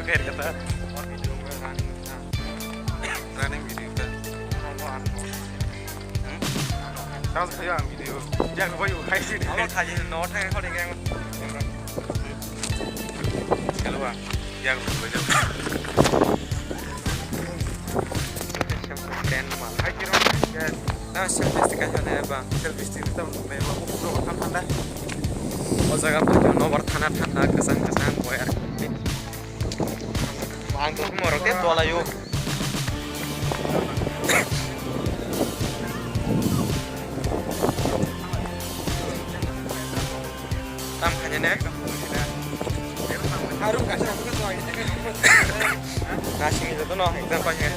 kayak kata running video kan tahu saya video jangan bayu kai sih kalau kaji note hay kalau dengan kalau ah yang baca dan mal kai kira ya nah selfie stick aja nih bang selfie stick itu memang ukuran apa oh jaga pakai nomor tanah kesan boyar angkut mau roket tuh lah yuk tam kayaknya nih harum kasih aku kan soalnya nasi itu tuh no exam pakai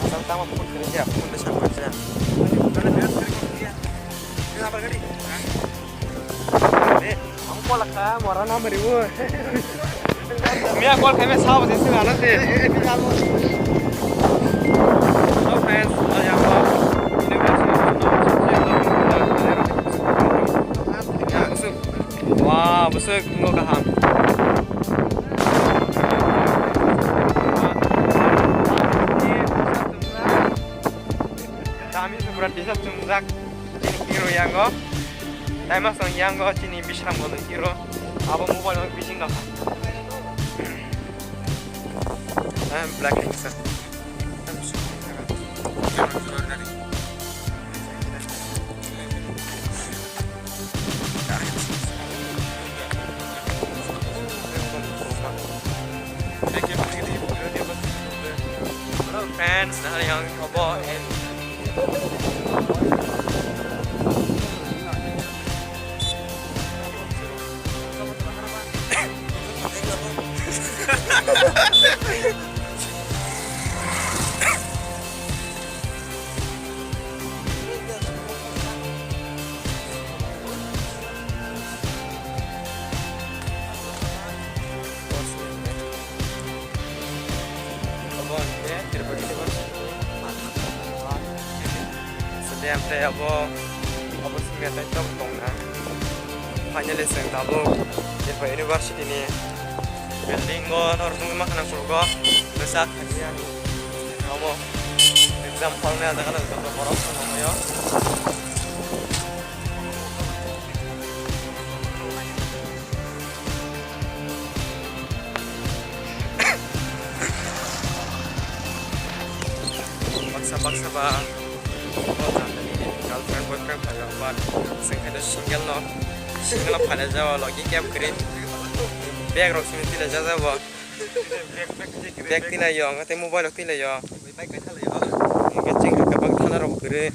asal tamu pun kerja pun udah sampai sana kenapa kali ang kola ka mora na mariwo miya kol kame saw de se ala de so friends ayam wah besok ngo kaham kami seberat desa Cumzak ini kiro yang go Taima sang yang go sini bisa mau kiro apa mobile mau bising nggak black links hello friends nah yang kobo and setiap saya apa semua saya coba tongna hanya lesson tahu di university ini building harus memakan surga besar kajian kamu exam hallnya ada kan ada orang semua ya paksa bang girlfriend boyfriend pada buat sengketa single pada jawab lagi kayak keren bag rok sini tidak jawab bag tidak yang katanya mobile tidak yang baik baik kali ya kecing ke bang tanah rok keren